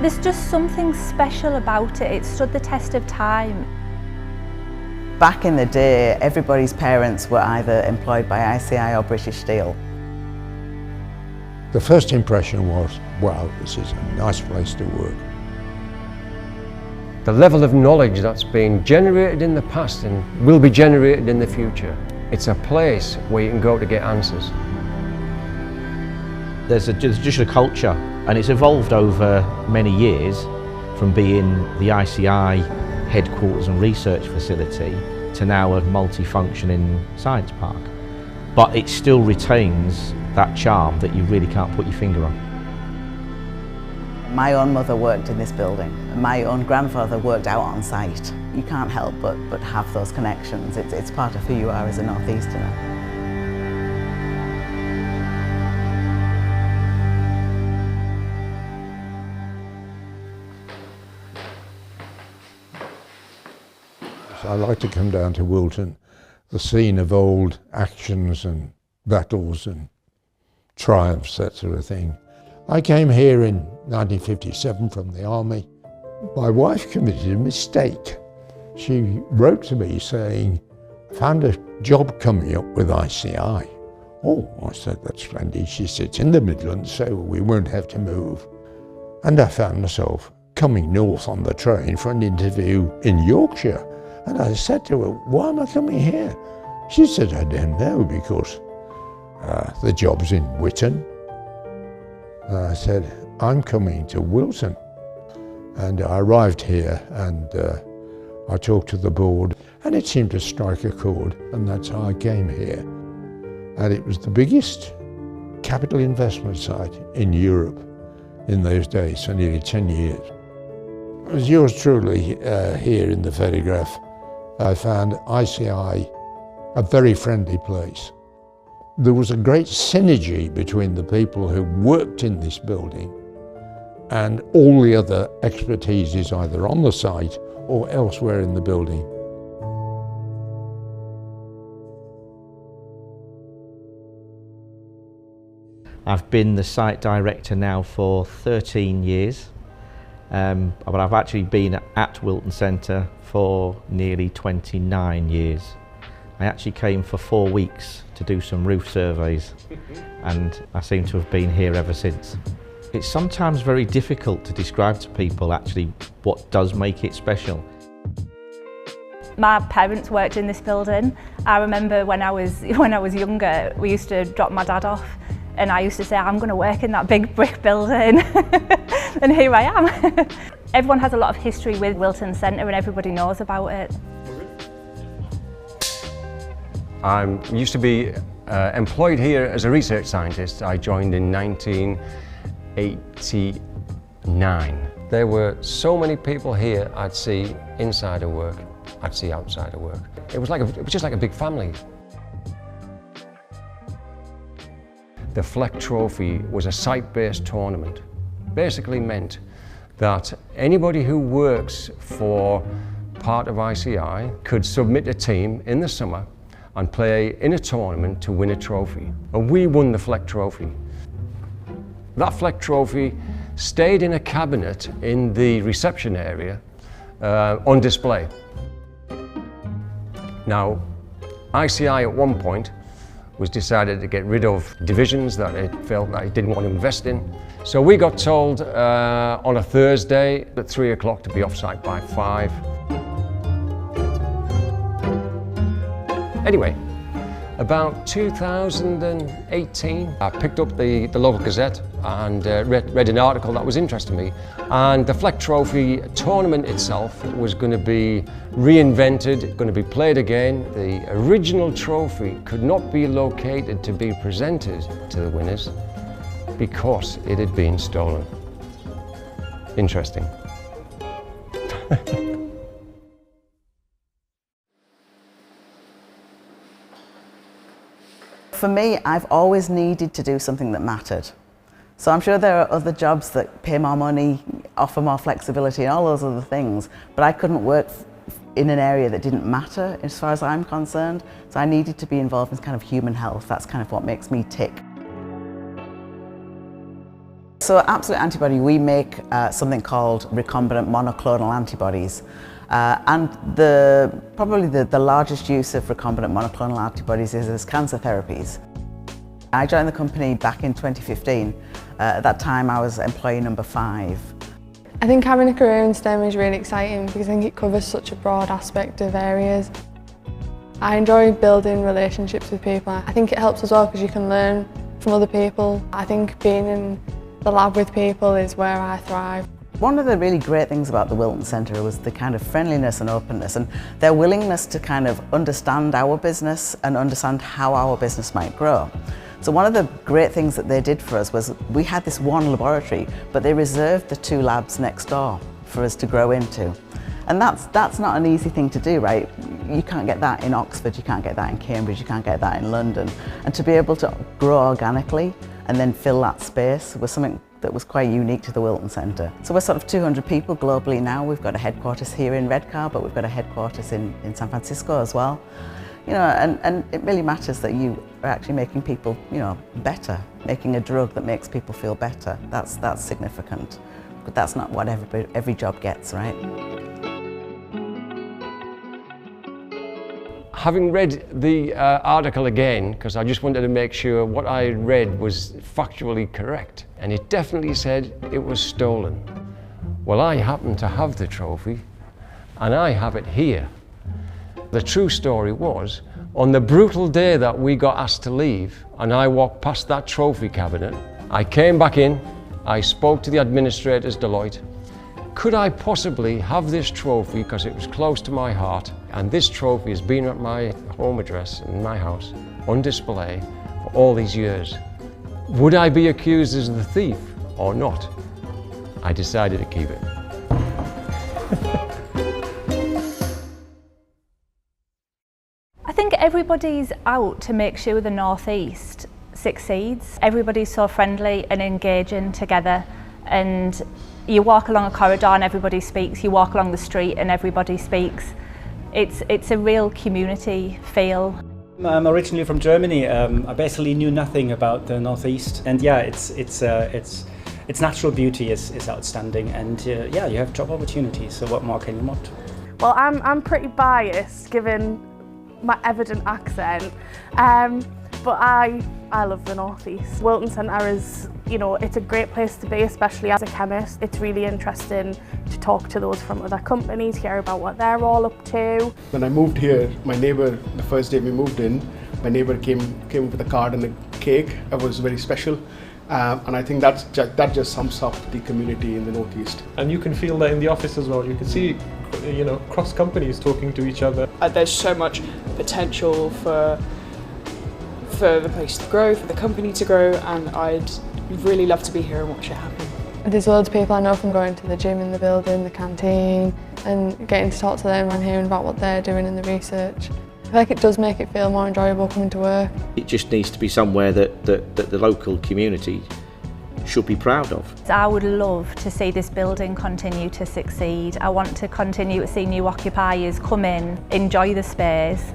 There's just something special about it. It stood the test of time. Back in the day, everybody's parents were either employed by ICI or British Steel. The first impression was, wow, this is a nice place to work. The level of knowledge that's been generated in the past and will be generated in the future. It's a place where you can go to get answers. There's just a culture, and it's evolved over many years from being the ICI headquarters and research facility to now a multi-functioning science park. But it still retains that charm that you really can't put your finger on. My own mother worked in this building. My own grandfather worked out on site. You can't help but have those connections. It's part of who you are as a North Easterner. I like to come down to Wilton, the scene of old actions and battles and triumphs, that sort of thing. I came here in 1957 from the army. My wife committed a mistake. She wrote to me saying, I found a job coming up with ICI. Oh, I said, that's splendid. She said, it's in the Midlands, so we won't have to move. And I found myself coming north on the train for an interview in Yorkshire. And I said to her, why am I coming here? She said, I don't know, because the job's in Whitton. And I said, I'm coming to Wilton. And I arrived here and I talked to the board and it seemed to strike a chord, and that's how I came here. And it was the biggest capital investment site in Europe in those days for nearly 10 years. It was yours truly here in the photograph. I found ICI a very friendly place. There was a great synergy between the people who worked in this building and all the other expertises either on the site or elsewhere in the building. I've been the site director now for 13 years, but I've actually been at Wilton Centre for nearly 29 years. I actually came for 4 weeks to do some roof surveys, and I seem to have been here ever since. It's sometimes very difficult to describe to people actually what does make it special. My parents worked in this building. I remember when I was younger, we used to drop my dad off, and I used to say, I'm going to work in that big brick building. And here I am. Everyone has a lot of history with Wilton Centre and everybody knows about it. I used to be employed here as a research scientist. I joined in 1989. There were so many people here I'd see inside of work, I'd see outside of work. It was just like a big family. The Fleck Trophy was a site-based tournament. Basically meant that anybody who works for part of ICI could submit a team in the summer and play in a tournament to win a trophy. And we won the Fleck Trophy. That Fleck Trophy stayed in a cabinet in the reception area on display. Now, ICI at one point was decided to get rid of divisions that it felt that it didn't want to invest in. So we got told on a Thursday at 3 o'clock to be off site by 5. Anyway, about 2018, I picked up the local Gazette and read an article that was interesting me. And the Fleck Trophy tournament itself was going to be reinvented, going to be played again. The original trophy could not be located to be presented to the winners because it had been stolen. Interesting. For me, I've always needed to do something that mattered. So I'm sure there are other jobs that pay more money, offer more flexibility and all those other things, but I couldn't work in an area that didn't matter as far as I'm concerned. So I needed to be involved in kind of human health. That's kind of what makes me tick. So at Absolute Antibody we make something called recombinant monoclonal antibodies. And probably the largest use of recombinant monoclonal antibodies is as cancer therapies. I joined the company back in 2015. At that time I was employee number 5. I think having a career in STEM is really exciting because I think it covers such a broad aspect of areas. I enjoy building relationships with people. I think it helps as well because you can learn from other people. I think being in the lab with people is where I thrive. One of the really great things about the Wilton Centre was the kind of friendliness and openness and their willingness to kind of understand our business and understand how our business might grow. So one of the great things that they did for us was we had this one laboratory, but they reserved the 2 labs next door for us to grow into. And that's not an easy thing to do, right? You can't get that in Oxford, you can't get that in Cambridge, you can't get that in London. And to be able to grow organically and then fill that space was something that was quite unique to the Wilton Centre. So we're sort of 200 people globally now. We've got a headquarters here in Redcar, but we've got a headquarters in San Francisco as well. You know, and it really matters that you are actually making people, you know, better, making a drug that makes people feel better. That's significant, but that's not what every job gets, right? Having read the article again, because I just wanted to make sure what I had read was factually correct, and it definitely said it was stolen. Well, I happen to have the trophy, and I have it here. The true story was, on the brutal day that we got asked to leave, and I walked past that trophy cabinet, I came back in, I spoke to the administrators, Deloitte. Could I possibly have this trophy, because it was close to my heart, and this trophy has been at my home address in my house, on display for all these years. Would I be accused as the thief or not? I decided to keep it. I think everybody's out to make sure the North East succeeds. Everybody's so friendly and engaging together, and you walk along a corridor and everybody speaks, you walk along the street and everybody speaks. It's a real community feel. I'm originally from Germany. I basically knew nothing about the North East, and yeah, its natural beauty is outstanding, and yeah, you have job opportunities, so what more can you want? Well, I'm pretty biased given my evident accent, but I love the North East. Wilton Centre is, you know, it's a great place to be, especially as a chemist. It's really interesting to talk to those from other companies, hear about what they're all up to. When I moved here, my neighbour, the first day we moved in, my neighbour came with a card and a cake. It was very special. And I think that just sums up the community in the Northeast. And you can feel that in the office as well. You can see, you know, cross companies talking to each other. There's so much potential for the place to grow, for the company to grow, and I'd really love to be here and watch it happen. There's loads of people I know from going to the gym in the building, the canteen, and getting to talk to them and hearing about what they're doing in the research. I feel like it does make it feel more enjoyable coming to work. It just needs to be somewhere that the local community should be proud of. I would love to see this building continue to succeed. I want to continue to see new occupiers come in, enjoy the space,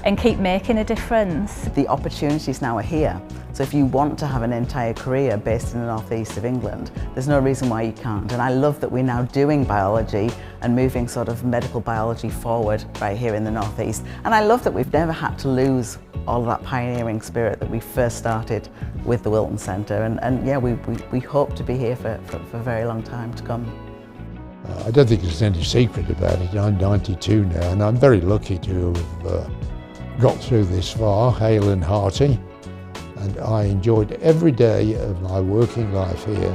and keep making a difference. The opportunities now are here. So if you want to have an entire career based in the northeast of England, there's no reason why you can't. And I love that we're now doing biology and moving sort of medical biology forward right here in the northeast. And I love that we've never had to lose all of that pioneering spirit that we first started with the Wilton Centre. And yeah, we hope to be here for a very long time to come. I don't think there's any secret about it. I'm 92 now, and I'm very lucky to have got through this far, hale and hearty, and I enjoyed every day of my working life here.